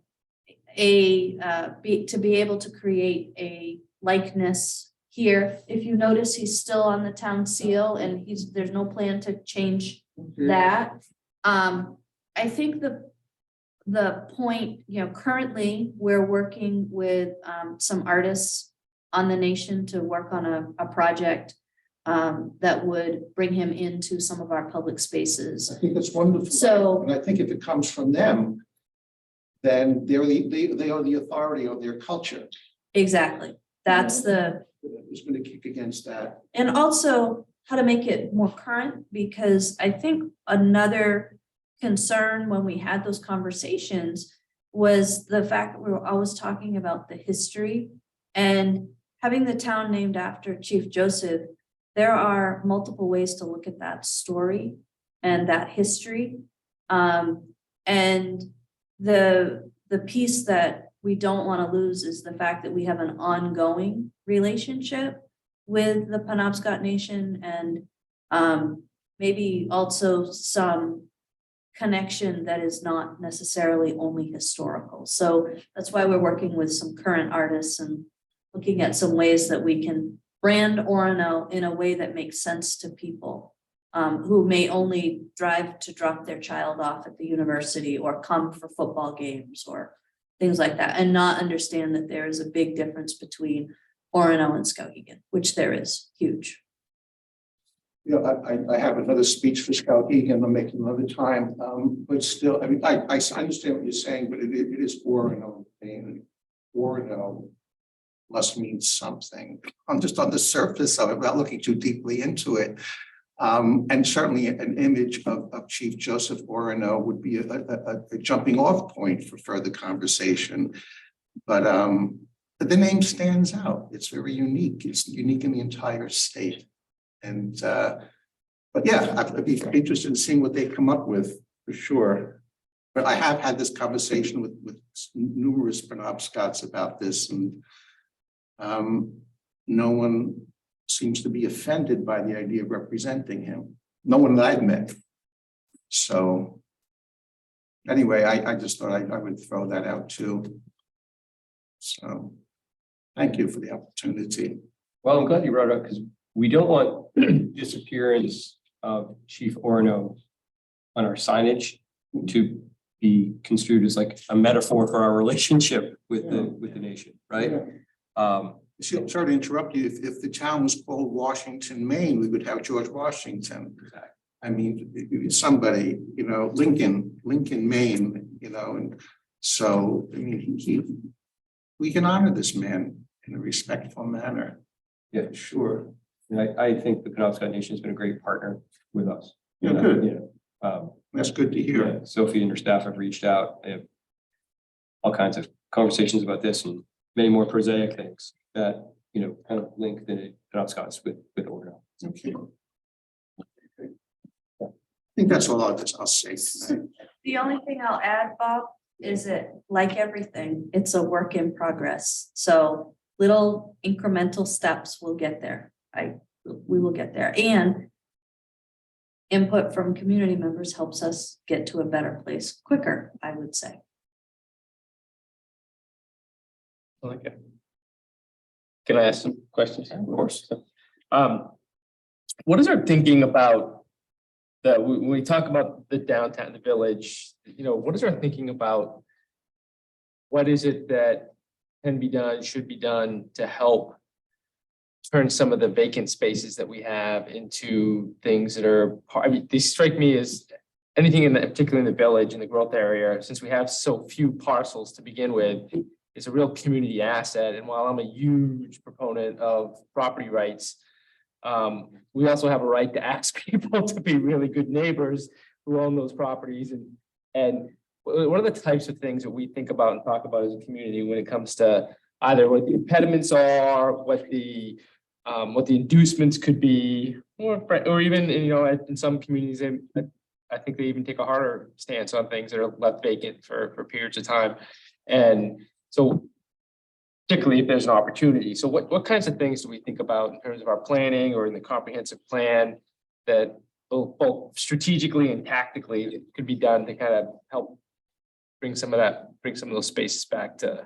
be able to create a likeness here. If you notice, he's still on the town seal and there's no plan to change that. I think the point, currently we're working with some artists on the nation to work on a project that would bring him into some of our public spaces. I think that's wonderful. So, and I think if it comes from them, then they are the authority of their culture. Exactly. That's the, Who's going to kick against that? and also how to make it more current, because I think another concern when we had those conversations was the fact that we were always talking about the history and having the town named after Chief Joseph. There are multiple ways to look at that story and that history. And the piece that we don't want to lose is the fact that we have an ongoing relationship with the Penobscot Nation, and maybe also some connection that is not necessarily only historical. So that's why we're working with some current artists and looking at some ways that we can brand Orono in a way that makes sense to people who may only drive to drop their child off at the university or come for football games or things like that, and not understand that there is a big difference between Orono and Skowhegan, which there is huge. You know, I have another speech for Skowhegan, I'll make it another time, but still, I mean, I understand what you're saying, but it is Orono, and Orono must mean something. I'm just on the surface of it, without looking too deeply into it. And certainly an image of Chief Joseph Orono would be a jumping off point for further conversation. But the name stands out. It's very unique. It's unique in the entire state. And but yeah, I'd be interested in seeing what they come up with for sure. But I have had this conversation with numerous Penobscots about this, and no one seems to be offended by the idea of representing him. No one that I've met. So anyway, I just thought I would throw that out too. So thank you for the opportunity. Well, I'm glad you brought it up because we don't want disappearance of Chief Orono on our signage to be construed as like a metaphor for our relationship with the nation, right? Sorry to interrupt you. If the town was called Washington, Maine, we would have George Washington. I mean, somebody, you know, Lincoln, Maine, you know, and so I mean, we can honor this man in a respectful manner. Yeah, sure. And I think the Penobscot Nation has been a great partner with us. Yeah, good. You know, That's good to hear. yeah, Sophie and her staff have reached out. They have all kinds of conversations about this and many more prosaic things that, you know, kind of link the Penobscots with Orono. Okay. I think that's all I'll say tonight. The only thing I'll add, Bob, is that like everything, it's a work in progress. So little incremental steps will get there. We will get there. And input from community members helps us get to a better place quicker, I would say. Okay. Can I ask some questions? Of course. What is our thinking about that when we talk about the downtown, the village, you know, what is our thinking about what is it that can be done, should be done to help turn some of the vacant spaces that we have into things that are, I mean, these strike me as anything particularly in the village, in the growth area, since we have so few parcels to begin with, it's a real community asset. And while I'm a huge proponent of property rights, we also have a right to ask people to be really good neighbors who own those properties. And one of the types of things that we think about and talk about as a community when it comes to either what the impediments are, what the inducements could be, or even, you know, in some communities, I think they even take a harder stance on things that are left vacant for periods of time. And so particularly if there's an opportunity. So what kinds of things do we think about in terms of our planning or in the comprehensive plan that both strategically and tactically could be done to kind of help bring some of those spaces back to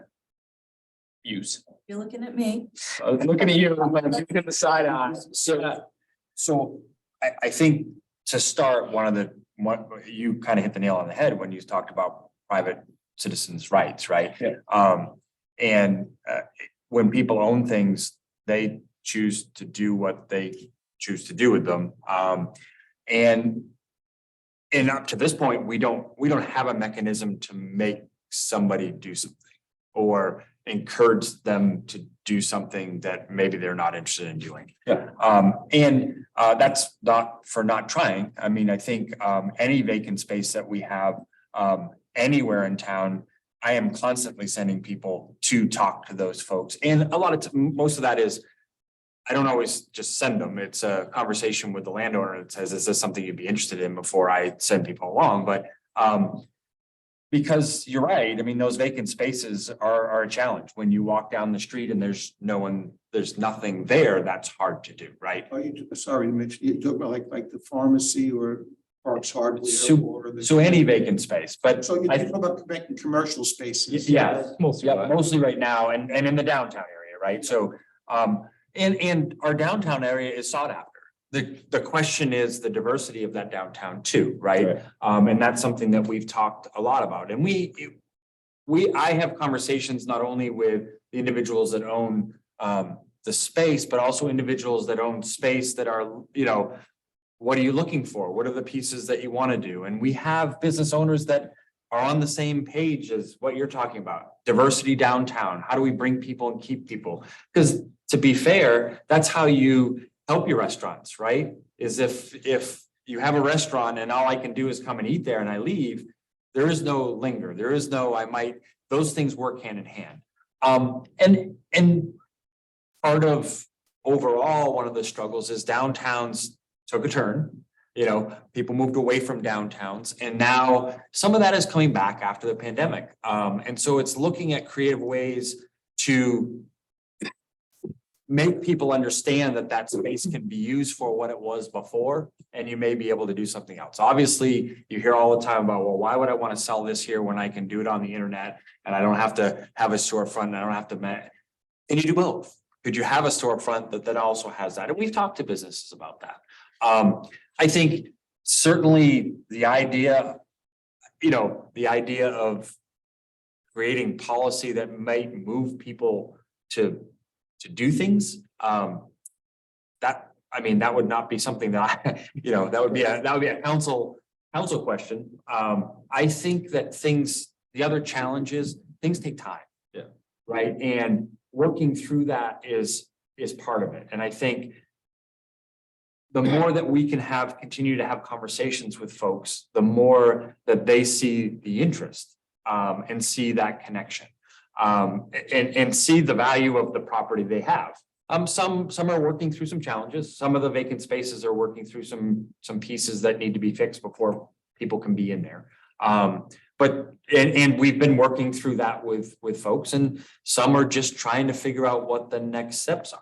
use? You're looking at me. I was looking at you, I'm looking at the side eye. So I think to start, what you kind of hit the nail on the head when you talked about private citizens' rights, right? Yeah. And when people own things, they choose to do what they choose to do with them. And up to this point, we don't have a mechanism to make somebody do something, or encourage them to do something that maybe they're not interested in doing. Yeah. That's not for not trying. I mean, I think any vacant space that we have anywhere in town, I am constantly sending people to talk to those folks. And a lot of, most of that is, I don't always just send them. It's a conversation with the landowner that says, is this something you'd be interested in before I send people along? But because you're right, I mean, those vacant spaces are a challenge. When you walk down the street and there's no one, there's nothing there, that's hard to do, right? Oh, sorry, Mitch, you talk about like the pharmacy or Parks Hardware or the. So any vacant space, but So you I, talk about making commercial spaces. yeah, Mostly. mostly right now and in the downtown area, right? So, and our downtown area is sought after. The question is the diversity of that downtown too, right? And that's something that we've talked a lot about. And I have conversations not only with the individuals that own the space, but also individuals that own space that are, you know, what are you looking for? What are the pieces that you want to do? And we have business owners that are on the same page as what you're talking about. Diversity downtown. How do we bring people and keep people? Because to be fair, that's how you help your restaurants, right? Is if you have a restaurant and all I can do is come and eat there and I leave, there is no linger. There is no, those things work hand in hand. And part of overall, one of the struggles is downtowns took a turn. You know, people moved away from downtowns and now some of that is coming back after the pandemic. And so it's looking at creative ways to make people understand that that space can be used for what it was before, and you may be able to do something else. Obviously, you hear all the time about, well, why would I want to sell this here when I can do it on the internet and I don't have to have a storefront and I don't have to, and you do both. Could you have a storefront that also has that? And we've talked to businesses about that. I think certainly the idea, the idea of creating policy that might move people to do things, that would not be something that that would be a council question. I think that the other challenge is things take time. Yeah. Right. And working through that is part of it. And I think the more that we can continue to have conversations with folks, the more that they see the interest and see that connection. And see the value of the property they have. Some are working through some challenges. Some of the vacant spaces are working through some pieces that need to be fixed before people can be in there. But we've been working through that with folks, and some are just trying to figure out what the next steps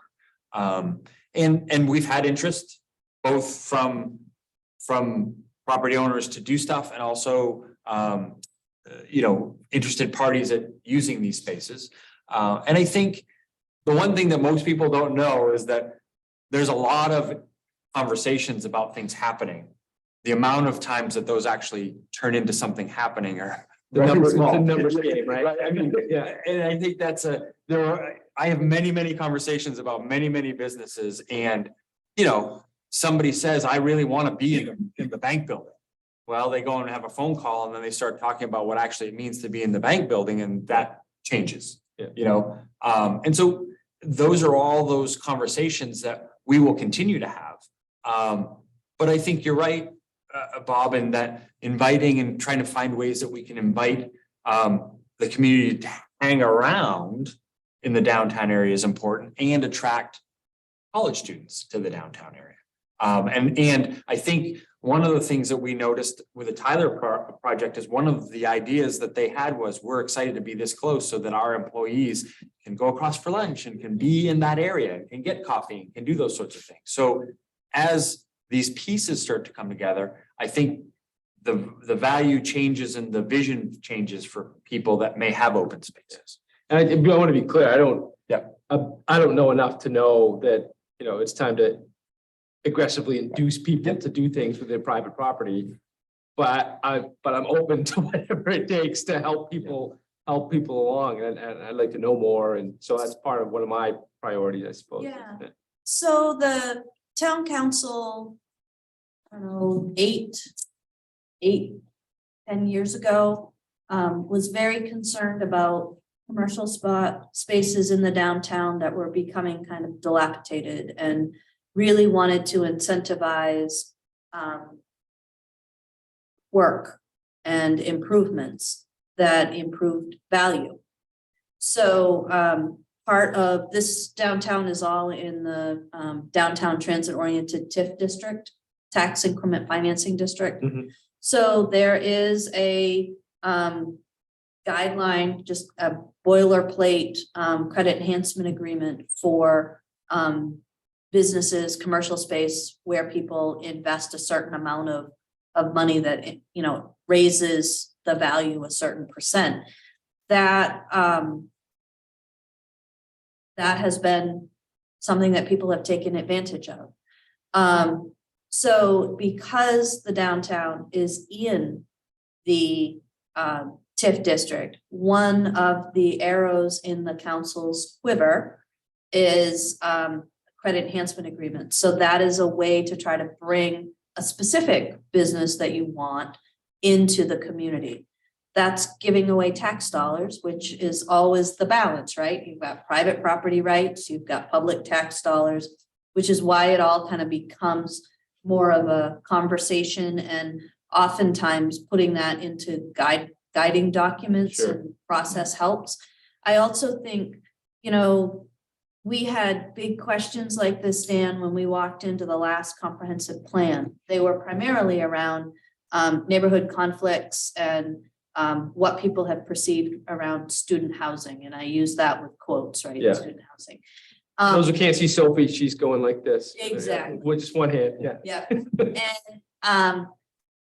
are. And we've had interest both from property owners to do stuff and also interested parties at using these spaces. And I think the one thing that most people don't know is that there's a lot of conversations about things happening. The amount of times that those actually turn into something happening are It's a small. numbers game, right? I mean, yeah, and I think I have many conversations about many businesses, and somebody says, I really want to be in the bank building. Well, they go and have a phone call and then they start talking about what actually it means to be in the bank building, and that changes. Yeah. And so those are all those conversations that we will continue to have. But I think you're right, Bob, in that inviting and trying to find ways that we can invite the community to hang around in the downtown area is important, and attract college students to the downtown area. And I think one of the things that we noticed with the Tyler project is one of the ideas that they had was, we're excited to be this close so that our employees can go across for lunch and can be in that area and get coffee and can do those sorts of things. So as these pieces start to come together, I think the value changes and the vision changes for people that may have open spaces. And I want to be clear, I don't know enough to know that, it's time to aggressively induce people to do things with their private property. But I'm open to whatever it takes to help people along, and I'd like to know more. And so that's part of one of my priorities, I suppose. Yeah. So the town council, I don't know, 10 years ago, was very concerned about commercial spaces in the downtown that were becoming kind of dilapidated and really wanted to incentivize work and improvements that improved value. So part of this downtown is all in the downtown transit oriented TIF district, tax increment financing district. Mhm. So there is a guideline, just a boilerplate credit enhancement agreement for businesses, commercial space where people invest a certain amount of money that, you know, raises the value a certain percent. That that has been something that people have taken advantage of. So because the downtown is in the TIF district, one of the arrows in the council's quiver is credit enhancement agreement. So that is a way to try to bring a specific business that you want into the community. That's giving away tax dollars, which is always the balance, right? You've got private property rights, you've got public tax dollars, which is why it all kind of becomes more of a conversation, and oftentimes putting that into guiding documents Sure. and process helps. I also think, you know, we had big questions like this, Dan, when we walked into the last comprehensive plan. They were primarily around neighborhood conflicts and what people have perceived around student housing. And I use that with quotes, right? Yeah. Student housing. Those who can't see Sophie, she's going like this. Exactly. With just one hand, yeah. Yeah, and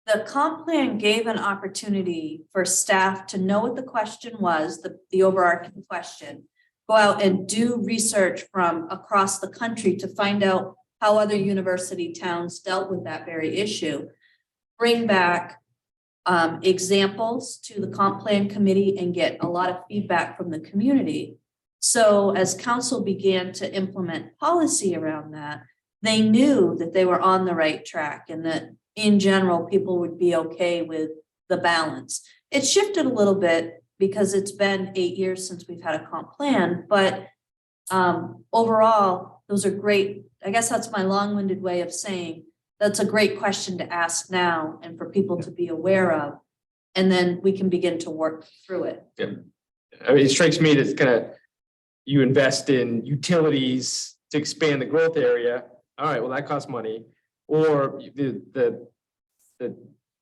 the comp plan gave an opportunity for staff to know what the question was, the overarching question. Go out and do research from across the country to find out how other university towns dealt with that very issue. Bring back examples to the comp plan committee and get a lot of feedback from the community. So as council began to implement policy around that, they knew that they were on the right track and that in general, people would be okay with the balance. It shifted a little bit because it's been 8 years since we've had a comp plan, but overall, those are great. I guess that's my long-winded way of saying that's a great question to ask now and for people to be aware of. And then we can begin to work through it. I mean, it strikes me that kind of you invest in utilities to expand the growth area. All right, well, that costs money. Or the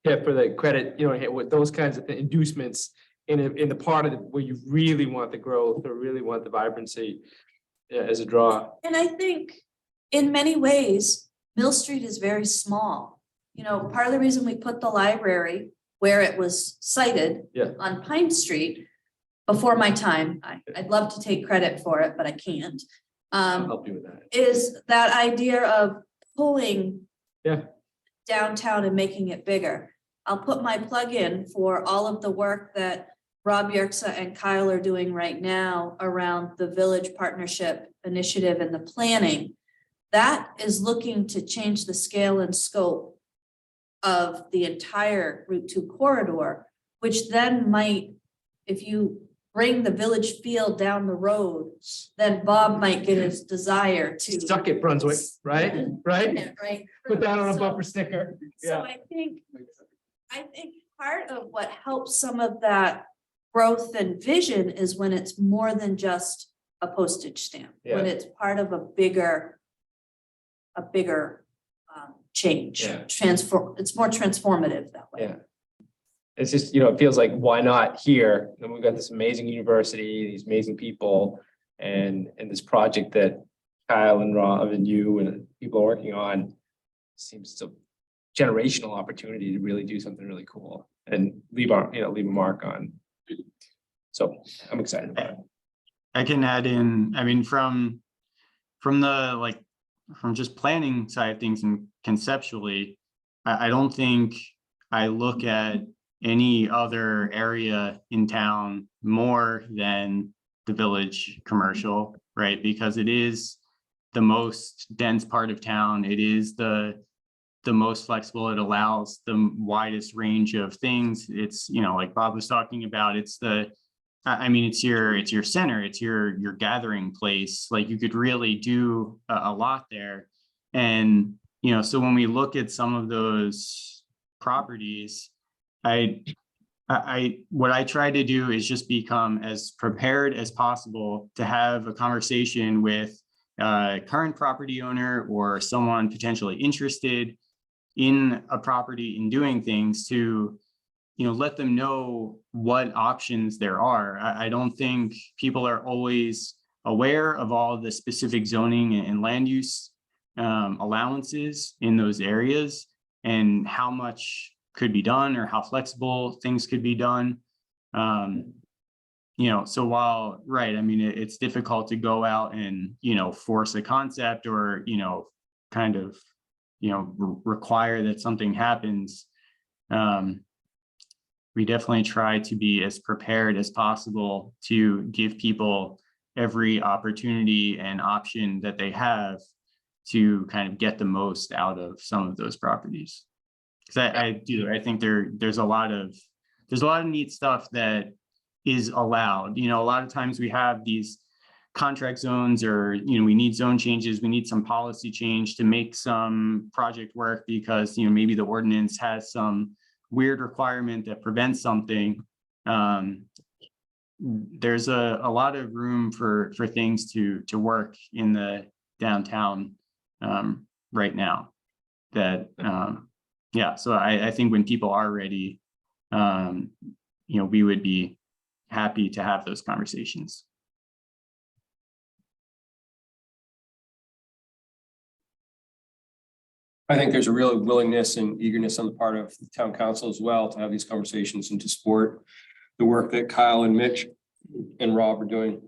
tip or the credit, you know, with those kinds of inducements in the part of where you really want the growth or really want the vibrancy as a draw. And I think in many ways, Mill Street is very small. You know, part of the reason we put the library where it was cited on Pine Street before my time, I'd love to take credit for it, but I can't. I'll help you with that. Is that idea of pulling downtown and making it bigger. I'll put my plug in for all of the work that Rob Yerxa and Kyle are doing right now around the Village Partnership Initiative and the planning. That is looking to change the scale and scope of the entire Route 2 corridor, which then might, if you bring the Village Field down the road, then Bob might get his desire to Suck it, Brunswick, right? Right? Right. Put that on a So- bumper sticker. So Yeah. I think part of what helps some of that growth and vision is when it's more than just a postage stamp, when it's part of a bigger change. Yeah. It's more transformative that way. Yeah. It's just, you know, it feels like, why not here? And we've got this amazing university, these amazing people, and this project that Kyle and Rob and you and people are working on seems a generational opportunity to really do something really cool and leave a mark on. So I'm excited about it. I can add in, I mean, from just planning side of things and conceptually, I don't think I look at any other area in town more than the Village commercial, right? Because it is the most dense part of town. It is the most flexible. It allows the widest range of things. It's, you know, like Bob was talking about, it's the I mean, it's your center, it's your gathering place. Like you could really do a lot there. And, you know, so when we look at some of those properties, what I try to do is just become as prepared as possible to have a conversation with a current property owner or someone potentially interested in a property in doing things to, you know, let them know what options there are. I don't think people are always aware of all the specific zoning and land use allowances in those areas and how much could be done or how flexible things could be done. You know, so while, right, I mean, it's difficult to go out and, you know, force a concept or, you know, kind of, you know, require that something happens. We definitely try to be as prepared as possible to give people every opportunity and option that they have to kind of get the most out of some of those properties. Because I think there's a lot of neat stuff that is allowed. You know, a lot of times we have these contract zones or, you know, we need zone changes, we need some policy change to make some project work because, you know, maybe the ordinance has some weird requirement that prevents something. There's a lot of room for things to work in the downtown right now that yeah, so I think when people are ready, you know, we would be happy to have those conversations. I think there's a real willingness and eagerness on the part of the town council as well to have these conversations and to support the work that Kyle and Mitch and Rob are doing.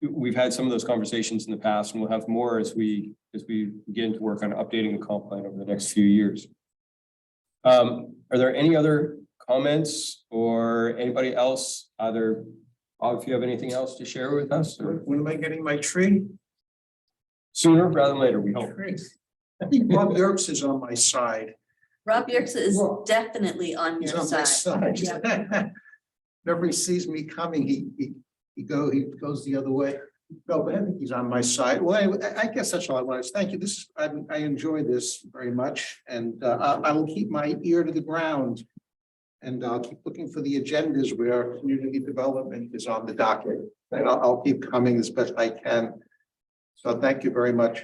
We've had some of those conversations in the past and we'll have more as we begin to work on updating the comp plan over the next few years. Are there any other comments or anybody else, either, if you have anything else to share with us? Or When am I getting my tree? sooner rather than later, we hope. I think Bob Yerkes is on my side. Rob Yerkes is Well, definitely on He's your on my side. side. Whenever he sees me coming, he goes the other way. No, but I think he's on my side. Well, I guess that's all I want to say. Thank you. I enjoy this very much, and I will keep my ear to the ground. And I'll keep looking for the agendas where community development is on the docket. And I'll keep coming as best I can. So thank you very much.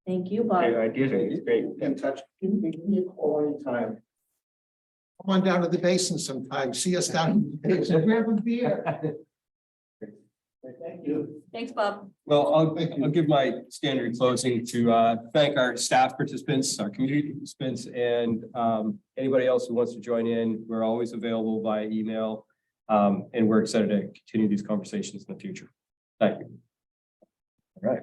Thank you, Bob. Ideas are great. Get in touch. Give me a call anytime. Come on down to the basin sometime. See us down in the basin. Grab a beer. Thank you. Thanks, Bob. Well, I'll give my standard closing to thank our staff participants, our community participants, and anybody else who wants to join in. We're always available via email, and we're excited to continue these conversations in the future. Thank you. All right.